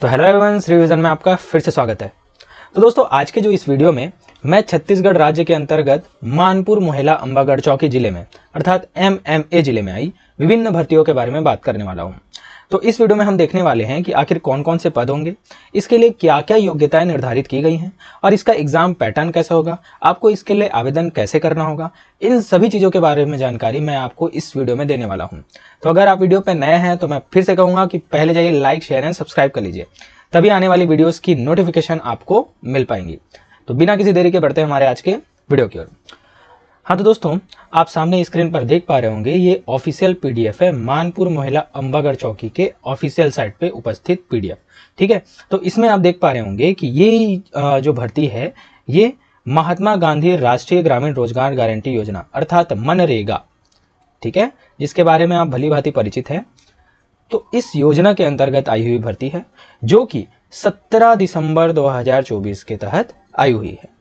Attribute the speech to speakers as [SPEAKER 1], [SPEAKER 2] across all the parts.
[SPEAKER 1] तो hello everyone, Shri vision में आपका फिर से स्वागत है। तो दोस्तों, आज के जो इस वीडियो में मैं छत्तीसगढ़ राज्य के अंतर्गत मानपुर मोहला अंबागढ़ चौकी जिले में अर्थात MMA जिले में आई विभिन्न भर्तियों के बारे में बात करने वाला हूं। तो इस वीडियो में हम देखने वाले हैं कि आखिर कौन कौन से पद होंगे, इसके लिए क्या क्या योग्यताएं निर्धारित की गई हैं और इसका एग्जाम पैटर्न कैसा होगा, आपको इसके लिए आवेदन कैसे करना होगा। इन सभी चीज़ों के बारे में जानकारी मैं आपको इस वीडियो में देने वाला हूं। तो अगर आप वीडियो पर नए हैं तो मैं फिर से कहूँगा कि पहले जाइए लाइक, शेयर एंड सब्सक्राइब कर लीजिए, तभी आने वाली वीडियोज़ की नोटिफिकेशन आपको मिल पाएंगी। तो बिना किसी देरी के बढ़ते हैं हमारे आज के वीडियो की ओर। हाँ तो दोस्तों, आप सामने स्क्रीन पर देख पा रहे होंगे ये ऑफिशियल पीडीएफ है मानपुर मोहला अंबागढ़ चौकी के ऑफिशियल साइट पे उपस्थित पीडीएफ। ठीक है, तो इसमें आप देख पा रहे होंगे कि ये जो भर्ती है ये महात्मा गांधी राष्ट्रीय ग्रामीण रोजगार गारंटी योजना अर्थात मनरेगा, ठीक है, जिसके बारे में आप भली भांति परिचित हैं। तो इस योजना के अंतर्गत आई हुई भर्ती है जो कि 17 दिसंबर 2024 के तहत आई हुई है।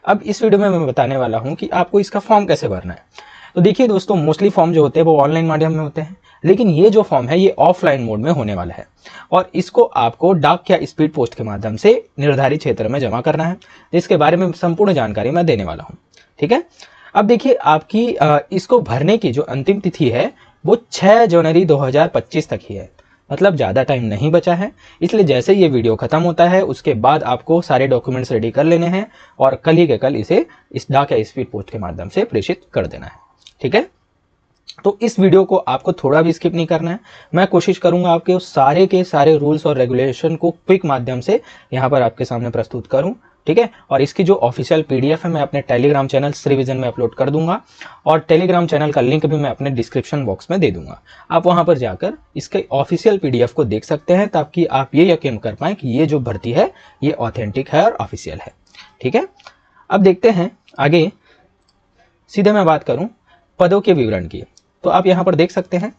[SPEAKER 1] अब इस वीडियो में मैं बताने वाला हूं कि आपको इसका फॉर्म कैसे भरना है। तो देखिए दोस्तों, मोस्टली फॉर्म जो होते हैं वो ऑनलाइन माध्यम में होते हैं, लेकिन ये जो फॉर्म है ये ऑफलाइन मोड में होने वाला है और इसको आपको डाक या स्पीड पोस्ट के माध्यम से निर्धारित क्षेत्र में जमा करना है, जिसके बारे में संपूर्ण जानकारी मैं देने वाला हूँ। ठीक है, अब देखिए आपकी इसको भरने की जो अंतिम तिथि है वो 6 जनवरी 2025 तक ही है, मतलब ज़्यादा टाइम नहीं बचा है। इसलिए जैसे ये वीडियो खत्म होता है उसके बाद आपको सारे डॉक्यूमेंट्स रेडी कर लेने हैं और कल ही के कल इसे इस डाक या स्पीड पोस्ट के माध्यम से प्रेषित कर देना है। ठीक है, तो इस वीडियो को आपको थोड़ा भी स्किप नहीं करना है। मैं कोशिश करूंगा आपके सारे के सारे रूल्स और रेगुलेशन को क्विक माध्यम से यहाँ पर आपके सामने प्रस्तुत करूं। ठीक है, और इसकी जो ऑफिशियल पीडीएफ है मैं अपने टेलीग्राम चैनल श्री विजन में अपलोड कर दूंगा और टेलीग्राम चैनल का लिंक भी मैं अपने डिस्क्रिप्शन बॉक्स में दे दूंगा। आप वहां पर जाकर इसके ऑफिशियल पीडीएफ को देख सकते हैं ताकि आप ये यकीन कर पाएं कि ये जो भर्ती है ये ऑथेंटिक है और ऑफिशियल है। ठीक है, अब देखते हैं आगे। सीधे मैं बात करूं पदों के विवरण की, तो आप यहाँ पर देख सकते हैं।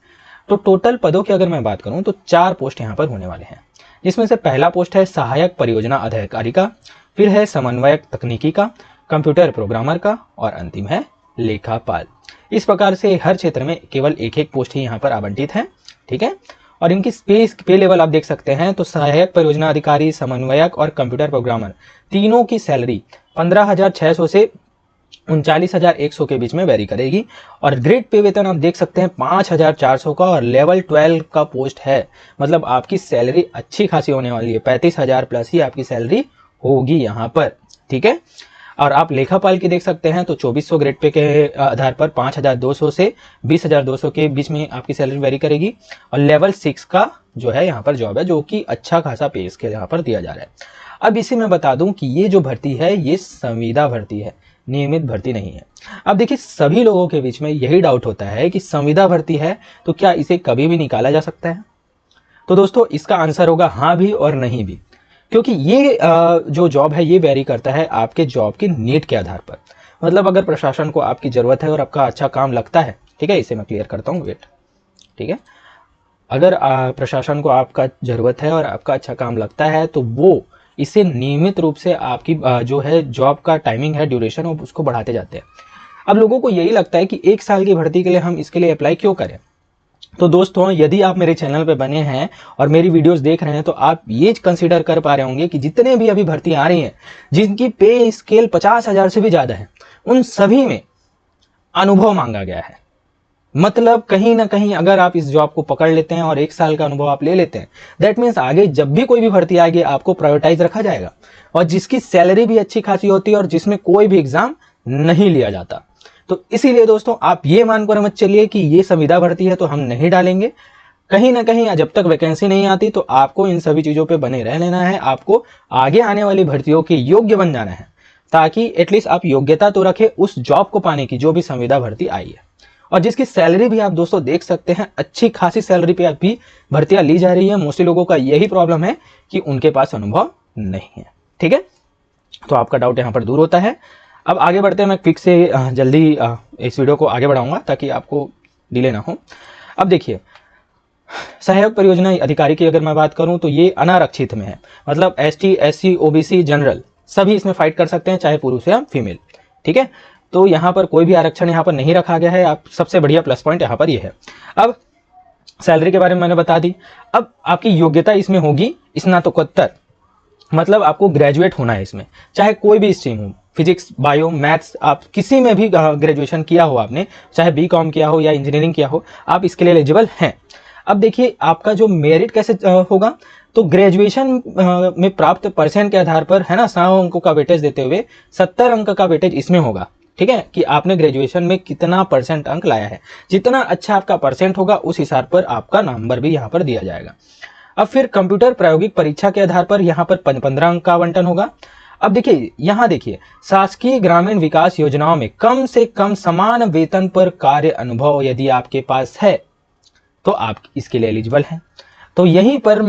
[SPEAKER 1] तो टोटल पदों की अगर मैं बात करूं तो 4 पोस्ट यहाँ पर होने वाले हैं, जिसमें से पहला पोस्ट है सहायक परियोजना अधिकारी का, फिर है समन्वयक तकनीकी का, कंप्यूटर प्रोग्रामर का और अंतिम है लेखापाल। इस प्रकार से हर क्षेत्र में केवल एक एक पोस्ट ही यहाँ पर आवंटित है। ठीक है, और इनकी पे लेवल आप देख सकते हैं। तो सहायक परियोजना अधिकारी, समन्वयक और कंप्यूटर प्रोग्रामर तीनों की सैलरी 15,600 से 39,100 के बीच में वेरी करेगी और ग्रेड पे वेतन आप देख सकते हैं 5,400 का और लेवल 12 का पोस्ट है, मतलब आपकी सैलरी अच्छी खासी होने वाली है। 35,000 प्लस ही आपकी सैलरी होगी यहाँ पर। ठीक है, और आप लेखापाल की देख सकते हैं तो 2400 ग्रेड पे के आधार पर 5,200 से 20,200 के बीच में आपकी सैलरी वेरी करेगी और लेवल 6 का जो है यहाँ पर जॉब है, जो कि अच्छा खासा पे स्केल यहाँ पर दिया जा रहा है। अब इसी में बता दूं कि ये जो भर्ती है ये संविदा भर्ती है, नियमित भर्ती नहीं है। अब देखिए, सभी लोगों के बीच में यही डाउट होता है कि संविदा भर्ती है तो क्या इसे कभी भी निकाला जा सकता है। तो दोस्तों, इसका आंसर होगा हाँ भी और नहीं भी, क्योंकि ये जो जॉब है ये वेरी करता है आपके जॉब की नीड के आधार पर। मतलब अगर प्रशासन को आपकी जरूरत है और आपका अच्छा काम लगता है, ठीक है, इसे मैं क्लियर करता हूँ, वेट। ठीक है, अगर प्रशासन को आपका जरूरत है और आपका अच्छा काम लगता है तो वो इसे नियमित रूप से आपकी जो है जॉब का टाइमिंग है, ड्यूरेशन, उसको बढ़ाते जाते हैं। अब लोगों को यही लगता है कि 1 साल की भर्ती के लिए हम इसके लिए अप्लाई क्यों करें। तो दोस्तों, यदि आप मेरे चैनल पे बने हैं और मेरी वीडियोस देख रहे हैं तो आप ये कंसीडर कर पा रहे होंगे कि जितने भी अभी भर्ती आ रही हैं जिनकी पे स्केल 50,000 से भी ज्यादा है, उन सभी में अनुभव मांगा गया है। मतलब कहीं ना कहीं अगर आप इस जॉब को पकड़ लेते हैं और 1 साल का अनुभव आप ले लेते हैं, दैट मीन्स आगे जब भी कोई भी भर्ती आएगी आपको प्रायोरिटाइज रखा जाएगा और जिसकी सैलरी भी अच्छी खासी होती है और जिसमें कोई भी एग्जाम नहीं लिया जाता। तो इसीलिए दोस्तों, आप ये मानकर मत चलिए कि ये संविदा भर्ती है तो हम नहीं डालेंगे। कहीं ना कहीं जब तक वैकेंसी नहीं आती तो आपको इन सभी चीजों पे बने रह लेना है। आपको आगे आने वाली भर्तियों के योग्य बन जाना है, ताकि एटलीस्ट आप योग्यता तो रखें उस जॉब को पाने की जो भी संविदा भर्ती आई है और जिसकी सैलरी भी आप दोस्तों देख सकते हैं, अच्छी खासी सैलरी पे अभी भर्तियां ली जा रही है। मोस्टली लोगों का यही प्रॉब्लम है कि उनके पास अनुभव नहीं है। ठीक है, तो आपका डाउट यहाँ पर दूर होता है। अब आगे बढ़ते हैं, मैं क्विक से जल्दी इस वीडियो को आगे बढ़ाऊंगा ताकि आपको डिले ना हो। अब देखिए, सहायक परियोजना अधिकारी की अगर मैं बात करूं तो ये अनारक्षित में है, मतलब ST, SC, OBC, जनरल सभी इसमें फाइट कर सकते हैं, चाहे पुरुष या फीमेल। ठीक है, तो यहाँ पर कोई भी आरक्षण यहाँ पर नहीं रखा गया है। आप सबसे बढ़िया प्लस पॉइंट यहाँ पर ये है। अब सैलरी के बारे में मैंने बता दी। अब आपकी योग्यता इसमें होगी स्नातकोत्तर, मतलब आपको ग्रेजुएट होना है इसमें, चाहे कोई भी स्ट्रीम हो, फिजिक्स, बायो, मैथ्स, आप किसी में भी ग्रेजुएशन किया हो आपने, चाहे बीकॉम किया हो या इंजीनियरिंग किया हो, आप इसके लिए एलिजिबल हैं। अब देखिए आपका जो मेरिट कैसे होगा, तो ग्रेजुएशन में प्राप्त परसेंट के आधार पर, है ना, 100 अंकों का वेटेज देते हुए 70 अंक का वेटेज इसमें होगा। ठीक है, कि आपने ग्रेजुएशन में कितना परसेंट अंक लाया है, जितना अच्छा आपका परसेंट होगा उस हिसाब पर आपका नंबर भी यहाँ पर दिया जाएगा। अब फिर कंप्यूटर प्रायोगिक परीक्षा के आधार पर यहाँ पर 15 अंक का आवंटन होगा। अब देखिए यहाँ देखिए, शासकीय ग्रामीण विकास योजनाओं में कम से कम समान वेतन पर कार्य अनुभव यदि आपके पास है तो आप इसके लिए एलिजिबल हैं। तो यहीं पर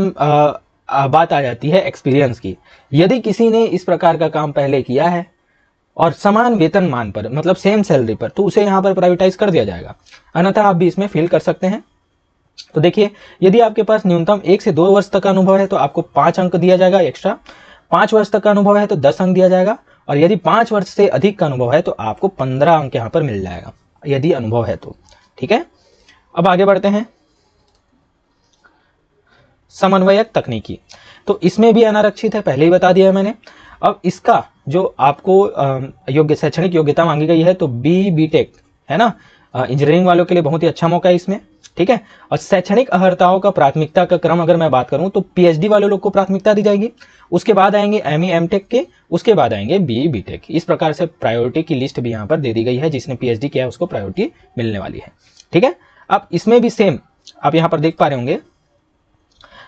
[SPEAKER 1] बात आ जाती है एक्सपीरियंस की। यदि किसी ने इस प्रकार का काम पहले किया है और समान वेतन मान पर, मतलब सेम सैलरी पर, तो उसे यहाँ पर प्राइवेटाइज कर दिया जाएगा, अन्यथा आप भी इसमें फिल कर सकते हैं। तो देखिए, यदि आपके पास न्यूनतम 1 से 2 वर्ष तक का अनुभव है तो आपको 5 अंक दिया जाएगा एक्स्ट्रा, 5 वर्ष तक का अनुभव है तो 10 अंक दिया जाएगा, और यदि 5 वर्ष से अधिक का अनुभव है तो आपको 15 अंक यहाँ पर मिल जाएगा, यदि अनुभव है तो। ठीक है, अब आगे बढ़ते हैं। समन्वयक तकनीकी, तो इसमें भी अनारक्षित है, पहले ही बता दिया है मैंने। अब इसका जो आपको शैक्षणिक योग्यता मांगी गई है तो बी टेक, है ना, इंजीनियरिंग वालों के लिए बहुत ही अच्छा मौका है इसमें। ठीक है, और शैक्षणिक अर्हताओं का प्राथमिकता का क्रम अगर मैं बात करूं तो पीएचडी वाले लोग को प्राथमिकता दी जाएगी, उसके बाद आएंगे एमई एमटेक के, उसके बाद आएंगे बीई बीटेक। इस प्रकार से प्रायोरिटी की लिस्ट भी यहाँ पर दे दी गई है, जिसने पीएचडी किया है उसको प्रायोरिटी मिलने वाली है। ठीक है, अब इसमें भी सेम आप यहाँ पर देख पा रहे होंगे,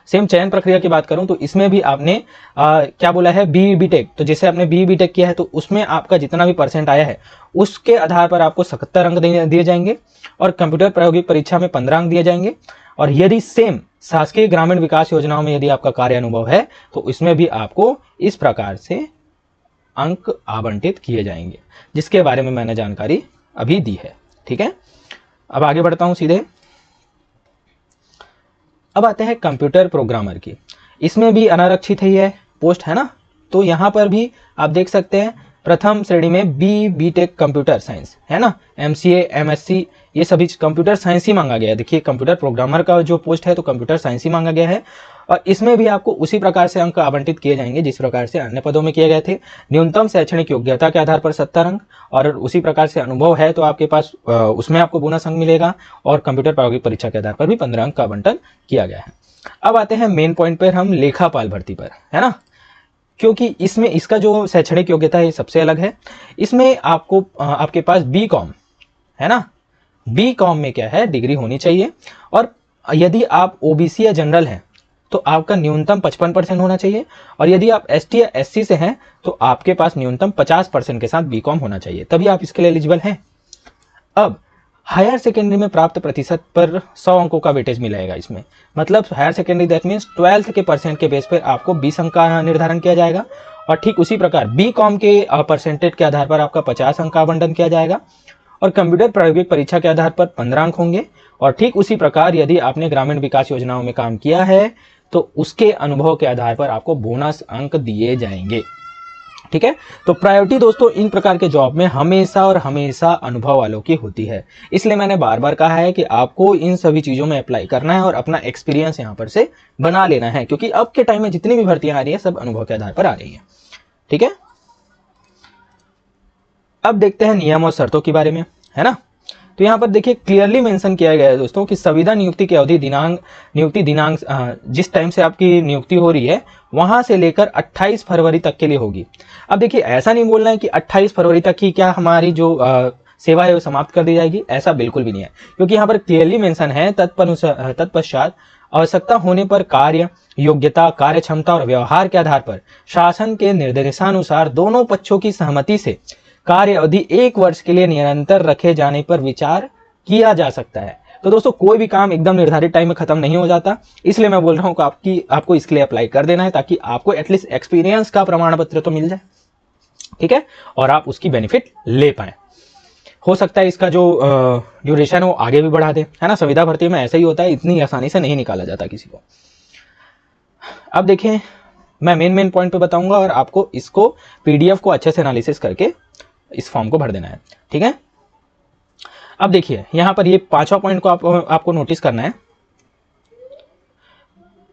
[SPEAKER 1] सेम चयन प्रक्रिया की बात करूं तो इसमें भी आपने क्या बोला है, बीई बीटेक। तो जैसे आपने बीई बीटेक किया है तो उसमें आपका जितना भी परसेंट आया है उसके आधार पर आपको 77 अंक दिए जाएंगे, और कंप्यूटर प्रायोगिक परीक्षा में 15 अंक दिए जाएंगे। और यदि सेम शासकीय ग्रामीण विकास योजनाओं में यदि आपका कार्य अनुभव है तो इसमें भी आपको इस प्रकार से अंक आवंटित किए जाएंगे, जिसके बारे में मैंने जानकारी अभी दी है। ठीक है, अब आगे बढ़ता हूं सीधे। अब आते हैं कंप्यूटर प्रोग्रामर की, इसमें भी अनारक्षित है ये पोस्ट, है ना। तो यहाँ पर भी आप देख सकते हैं प्रथम श्रेणी में बी टेक कंप्यूटर साइंस, है ना, एमसीए एमएससी, ये सभी कंप्यूटर साइंस ही मांगा गया है। देखिए कंप्यूटर प्रोग्रामर का जो पोस्ट है तो कंप्यूटर साइंस ही मांगा गया है, और इसमें भी आपको उसी प्रकार से अंक आवंटित किए जाएंगे जिस प्रकार से अन्य पदों में किए गए थे। न्यूनतम शैक्षणिक योग्यता के आधार पर 70 अंक, और उसी प्रकार से अनुभव है तो आपके पास उसमें आपको बोनस अंक मिलेगा, और कंप्यूटर प्रायोगिक परीक्षा के आधार पर भी 15 अंक का आवंटन किया गया है। अब आते हैं मेन पॉइंट पर, हम लेखापाल भर्ती पर, है ना, क्योंकि इसमें इसका जो शैक्षणिक योग्यता है सबसे अलग है। इसमें आपको आपके पास बीकॉम, है ना, बीकॉम में क्या है, डिग्री होनी चाहिए, और यदि आप ओबीसी या जनरल हैं तो आपका न्यूनतम 55% होना चाहिए, और यदि आप एसटी या एससी से हैं तो आपके पास न्यूनतम 50% के साथ बीकॉम होना चाहिए, तभी आप इसके लिए एलिजिबल हैं। अब हायर सेकेंडरी में प्राप्त प्रतिशत पर 100 अंकों का वेटेज मिलेगा इसमें, मतलब higher secondary that means 12th के परसेंट के बेस पर आपको 20 अंक का निर्धारण किया जाएगा, और ठीक उसी प्रकार बीकॉम के परसेंटेज के आधार पर आपका 50 अंक का आवंटन किया जाएगा, और कंप्यूटर प्रायोगिक परीक्षा के आधार पर 15 अंक होंगे। और ठीक उसी प्रकार यदि आपने ग्रामीण विकास योजनाओं में काम किया है तो उसके अनुभव के आधार पर आपको बोनस अंक दिए जाएंगे। ठीक है, तो प्रायोरिटी दोस्तों इन प्रकार के जॉब में हमेशा और हमेशा अनुभव वालों की होती है, इसलिए मैंने बार बार कहा है कि आपको इन सभी चीजों में अप्लाई करना है और अपना एक्सपीरियंस यहाँ पर से बना लेना है, क्योंकि अब के टाइम में जितनी भी भर्तियां आ रही है सब अनुभव के आधार पर आ रही है। ठीक है, अब देखते हैं नियम और शर्तों के बारे में, है ना। तो यहाँ पर देखिए क्लियरली मेंशन किया गया है दोस्तों कि संविदा नियुक्ति की अवधि नियुक्ति दिनांक जिस टाइम से आपकी नियुक्ति हो रही है वहां से लेकर 28 फरवरी तक के लिए होगी। अब देखिए ऐसा नहीं बोलना है कि 28 फरवरी तक ही क्या हमारी जो सेवा है वो समाप्त कर दी जाएगी, ऐसा बिल्कुल भी नहीं है, क्योंकि यहाँ पर क्लियरली मेंशन है तत्पश्चात आवश्यकता होने पर कार्य योग्यता, कार्य क्षमता और व्यवहार के आधार पर शासन के निर्देशानुसार दोनों पक्षों की सहमति से कार्य अवधि 1 वर्ष के लिए निरंतर रखे जाने पर विचार किया जा सकता है। तो दोस्तों कोई भी काम एकदम निर्धारित टाइम में खत्म नहीं हो जाता, इसलिए मैं बोल रहा हूं कि आपको इसके लिए अप्लाई कर देना है, ताकि आपको एटलीस्ट एक्सपीरियंस का प्रमाण पत्र तो मिल जाए। ठीक है, और आप उसकी बेनिफिट ले पाए। हो सकता है इसका जो ड्यूरेशन है वो आगे भी बढ़ा दे, है ना। संविदा भर्ती में ऐसा ही होता है, इतनी आसानी से नहीं निकाला जाता किसी को। अब देखें, मैं मेन पॉइंट पे बताऊंगा और आपको इसको पीडीएफ को अच्छे से एनालिसिस करके इस फॉर्म को भर देना है। ठीक है, अब देखिए यहां पर ये 5वां पॉइंट को आपको नोटिस करना है।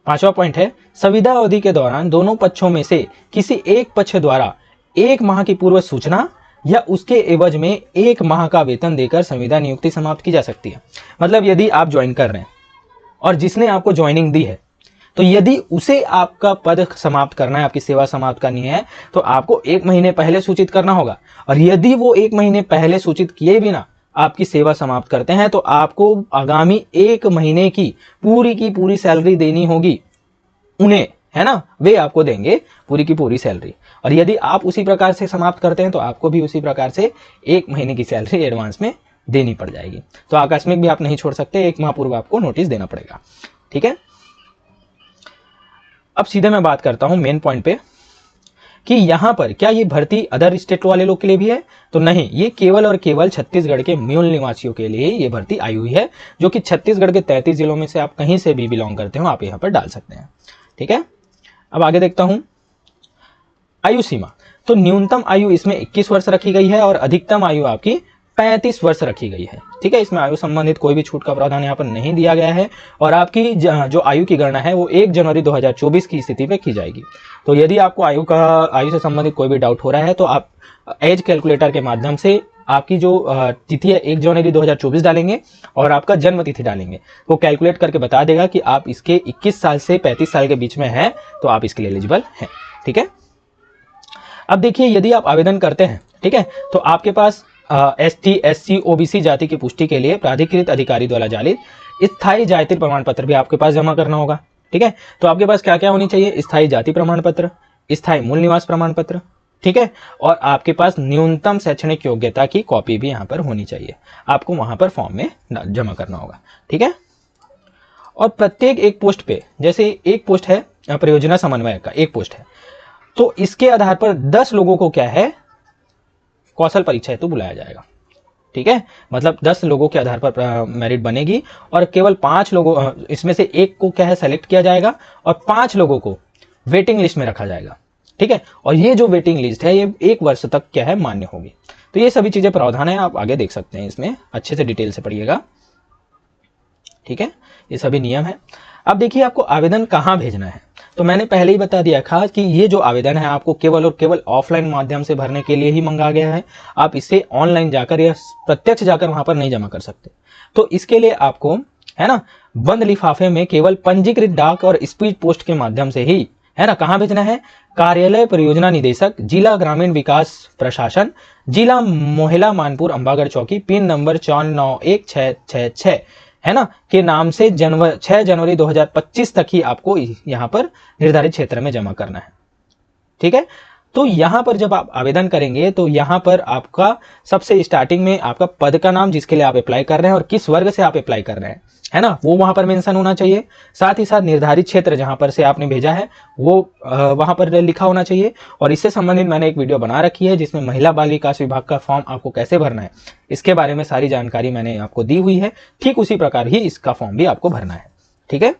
[SPEAKER 1] 5वां पॉइंट है, संविदा अवधि के दौरान दोनों पक्षों में से किसी एक पक्ष द्वारा 1 माह की पूर्व सूचना या उसके एवज में 1 माह का वेतन देकर संविदा नियुक्ति समाप्त की जा सकती है। मतलब यदि आप ज्वाइन कर रहे हैं और जिसने आपको ज्वाइनिंग दी है, तो यदि उसे आपका पद समाप्त करना है, आपकी सेवा समाप्त करनी है, तो आपको 1 महीने पहले सूचित करना होगा। और यदि वो 1 महीने पहले सूचित किए बिना आपकी सेवा समाप्त करते हैं, तो आपको आगामी 1 महीने की पूरी सैलरी देनी होगी उन्हें, है ना, वे आपको देंगे पूरी की पूरी सैलरी। और यदि आप उसी प्रकार से समाप्त करते हैं, तो आपको भी उसी प्रकार से 1 महीने की सैलरी एडवांस में देनी पड़ जाएगी। तो आकस्मिक भी आप नहीं छोड़ सकते, 1 माह पूर्व आपको नोटिस देना पड़ेगा। ठीक है, अब सीधे मैं बात करता हूं मेन पॉइंट पे कि यहां पर क्या ये भर्ती अदर स्टेट वाले लोग के लिए भी है? तो नहीं, ये केवल और केवल छत्तीसगढ़ के मूल निवासियों के लिए ये भर्ती आई हुई है, जो कि छत्तीसगढ़ के 33 जिलों में से आप कहीं से भी बिलोंग करते हो, आप यहां पर डाल सकते हैं। ठीक है, अब आगे देखता हूं आयु सीमा। तो न्यूनतम आयु इसमें 21 वर्ष रखी गई है और अधिकतम आयु आपकी 35 वर्ष रखी गई है। ठीक है, इसमें आयु संबंधित कोई भी छूट का प्रावधान यहाँ पर नहीं दिया गया है। और आपकी जो आयु की गणना है वो 1 जनवरी 2024 की स्थिति में की जाएगी। तो यदि आपको आयु से संबंधित कोई भी डाउट हो रहा है, तो आप एज कैलकुलेटर के माध्यम से आपकी जो तिथि है 1 जनवरी 2024 डालेंगे और आपका जन्म तिथि डालेंगे, वो कैलकुलेट करके बता देगा कि आप इसके 21 साल से 35 साल के बीच में हैं, तो आप इसके लिए एलिजिबल हैं। ठीक है, अब देखिए, यदि आप आवेदन करते हैं, ठीक है, तो आपके पास ST SC OBC जाति की पुष्टि के लिए प्राधिकृत अधिकारी द्वारा जारी स्थायी जाति प्रमाण पत्र भी आपके पास जमा करना होगा। ठीक है, तो आपके पास क्या क्या होनी चाहिए? स्थायी जाति प्रमाण पत्र, स्थायी मूल निवास प्रमाण पत्र, ठीक है, और आपके पास न्यूनतम शैक्षणिक योग्यता की कॉपी भी यहाँ पर होनी चाहिए, आपको वहां पर फॉर्म में जमा करना होगा। ठीक है, और प्रत्येक एक पोस्ट पे, जैसे एक पोस्ट है परियोजना समन्वयक का, एक पोस्ट है, तो इसके आधार पर 10 लोगों को क्या है, कौशल परीक्षा हेतु बुलाया जाएगा। ठीक है, मतलब 10 लोगों के आधार पर मेरिट बनेगी और केवल 5 लोगों, इसमें से एक को क्या है सेलेक्ट किया जाएगा और 5 लोगों को वेटिंग लिस्ट में रखा जाएगा। ठीक है, और ये जो वेटिंग लिस्ट है ये 1 वर्ष तक क्या है मान्य होगी। तो ये सभी चीजें प्रावधान है, आप आगे देख सकते हैं, इसमें अच्छे से डिटेल से पढ़िएगा। ठीक है, ये सभी नियम है। अब देखिए, आपको आवेदन कहाँ भेजना है। तो मैंने पहले ही बता दिया था कि ये जो आवेदन है आपको केवल और केवल ऑफलाइन माध्यम से भरने के लिए ही मंगा गया है। आप इसे ऑनलाइन जाकर या प्रत्यक्ष जाकर वहां पर नहीं जमा कर सकते। तो इसके लिए आपको, है ना, बंद लिफाफे में केवल पंजीकृत डाक और स्पीड पोस्ट के माध्यम से ही, है ना, कहाँ भेजना है? कार्यालय परियोजना निदेशक, जिला ग्रामीण विकास प्रशासन, जिला मोहला मानपुर अंबागढ़ चौकी, पिन नंबर 491666, है ना, के नाम से 6 जनवरी 2025 तक ही आपको यहां पर निर्धारित क्षेत्र में जमा करना है। ठीक है, तो यहां पर जब आप आवेदन करेंगे तो यहां पर आपका सबसे स्टार्टिंग में आपका पद का नाम, जिसके लिए आप अप्लाई कर रहे हैं और किस वर्ग से आप अप्लाई कर रहे हैं, है ना, वो वहां पर मेंशन होना चाहिए। साथ ही साथ निर्धारित क्षेत्र जहां पर से आपने भेजा है वो वहां पर लिखा होना चाहिए। और इससे संबंधित मैंने एक वीडियो बना रखी है जिसमें महिला बाल विकास विभाग का फॉर्म आपको कैसे भरना है इसके बारे में सारी जानकारी मैंने आपको दी हुई है। ठीक उसी प्रकार ही इसका फॉर्म भी आपको भरना है। ठीक है,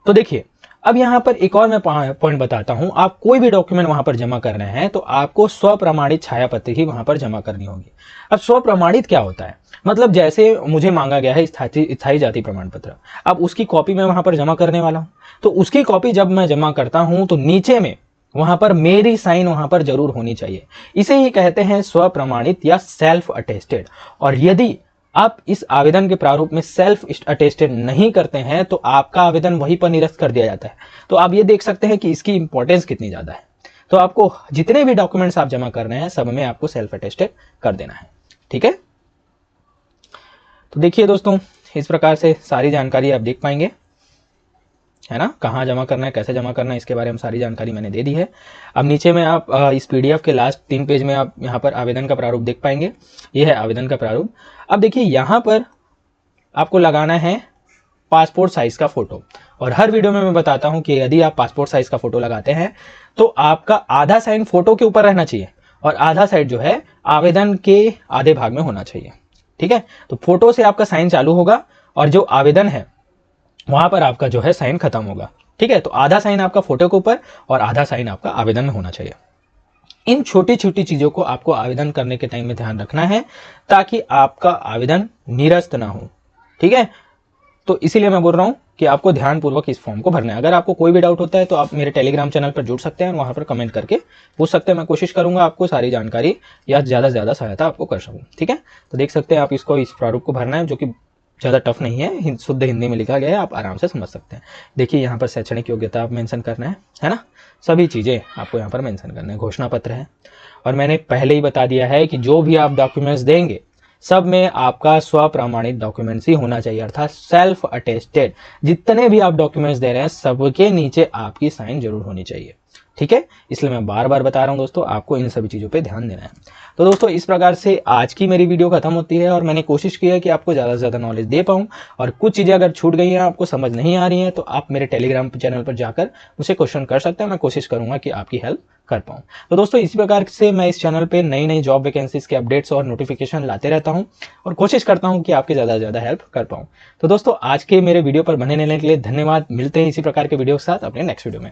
[SPEAKER 1] तो देखिए, अब यहां पर एक और मैं पॉइंट बताता हूं। आप कोई भी डॉक्यूमेंट वहां पर जमा कर रहे हैं तो आपको स्वप्रमाणित छायापत्र ही वहां पर जमा करनी होगी। अब स्वप्रमाणित क्या होता है? मतलब जैसे मुझे मांगा गया है स्थायी जाति प्रमाण पत्र, अब उसकी कॉपी मैं वहां पर जमा करने वाला हूं, तो उसकी कॉपी जब मैं जमा करता हूं तो नीचे में वहां पर मेरी साइन वहां पर जरूर होनी चाहिए। इसे ही कहते हैं स्वप्रमाणित या सेल्फ अटेस्टेड। और यदि आप इस आवेदन के प्रारूप में सेल्फ अटेस्टेड नहीं करते हैं तो आपका आवेदन वहीं पर निरस्त कर दिया जाता है। तो आप ये देख सकते हैं कि इसकी इंपॉर्टेंस कितनी ज्यादा है। तो आपको जितने भी डॉक्यूमेंट्स आप जमा कर रहे हैं सब में आपको सेल्फ अटेस्टेड कर देना है। ठीक है, तो देखिए दोस्तों, इस प्रकार से सारी जानकारी आप देख पाएंगे, है ना, कहाँ जमा करना है, कैसे जमा करना है, इसके बारे में सारी जानकारी मैंने दे दी है। अब नीचे में आप इस PDF के लास्ट 3 पेज में आप यहाँ पर आवेदन का प्रारूप देख पाएंगे। ये है आवेदन का प्रारूप। अब देखिए, यहाँ पर आपको लगाना है पासपोर्ट साइज का फोटो। और हर वीडियो में मैं बताता हूँ कि यदि आप पासपोर्ट साइज का फोटो लगाते हैं तो आपका आधा साइन फोटो के ऊपर रहना चाहिए और आधा साइड जो है आवेदन के आधे भाग में होना चाहिए। ठीक है, तो फोटो से आपका साइन चालू होगा और जो आवेदन है वहां पर आपका जो है साइन खत्म होगा। ठीक है, तो आधा साइन आपका फोटो के ऊपर और आधा साइन आपका आवेदन में होना चाहिए। इन छोटी छोटी चीजों को आपको आवेदन करने के टाइम में ध्यान रखना है ताकि आपका आवेदन निरस्त ना हो। ठीक है, तो इसीलिए मैं बोल रहा हूं कि आपको ध्यानपूर्वक इस फॉर्म को भरना है। अगर आपको कोई भी डाउट होता है तो आप मेरे टेलीग्राम चैनल पर जुड़ सकते हैं, वहाँ पर कमेंट करके पूछ सकते हैं। मैं कोशिश करूँगा आपको सारी जानकारी या ज़्यादा से ज़्यादा सहायता आपको कर सकूँ। ठीक है, तो देख सकते हैं आप इसको, इस प्रारूप को भरना है जो कि ज़्यादा टफ नहीं है, शुद्ध हिंदी में लिखा गया है, आप आराम से समझ सकते हैं। देखिए यहाँ पर शैक्षणिक योग्यता आप मेंशन करना है ना, सभी चीज़ें आपको यहाँ पर मेंशन करना है। घोषणा पत्र है, और मैंने पहले ही बता दिया है कि जो भी आप डॉक्यूमेंट्स देंगे सब में आपका स्वप्रमाणित डॉक्यूमेंट्स ही होना चाहिए, अर्थात सेल्फ अटेस्टेड। जितने भी आप डॉक्यूमेंट्स दे रहे हैं सबके नीचे आपकी साइन जरूर होनी चाहिए। ठीक है, इसलिए मैं बार बार बता रहा हूं दोस्तों, आपको इन सभी चीज़ों पे ध्यान देना है। तो दोस्तों इस प्रकार से आज की मेरी वीडियो खत्म होती है, और मैंने कोशिश की है कि आपको ज़्यादा से ज़्यादा नॉलेज दे पाऊँ। और कुछ चीज़ें अगर छूट गई हैं, आपको समझ नहीं आ रही हैं, तो आप मेरे टेलीग्राम चैनल पर जाकर मुझे क्वेश्चन कर सकते हैं। मैं कोशिश करूँगा कि आपकी हेल्प कर पाऊँ। तो दोस्तों इसी प्रकार से मैं इस चैनल पे नई नई जॉब वैकेंसीज के अपडेट्स और नोटिफिकेशन लाते रहता हूँ, और कोशिश करता हूँ कि आपकी ज़्यादा से ज़्यादा हेल्प कर पाऊँ। तो दोस्तों आज के मेरे वीडियो पर बने रहने के लिए धन्यवाद। मिलते हैं इसी प्रकार के वीडियो के साथ अपने नेक्स्ट वीडियो में।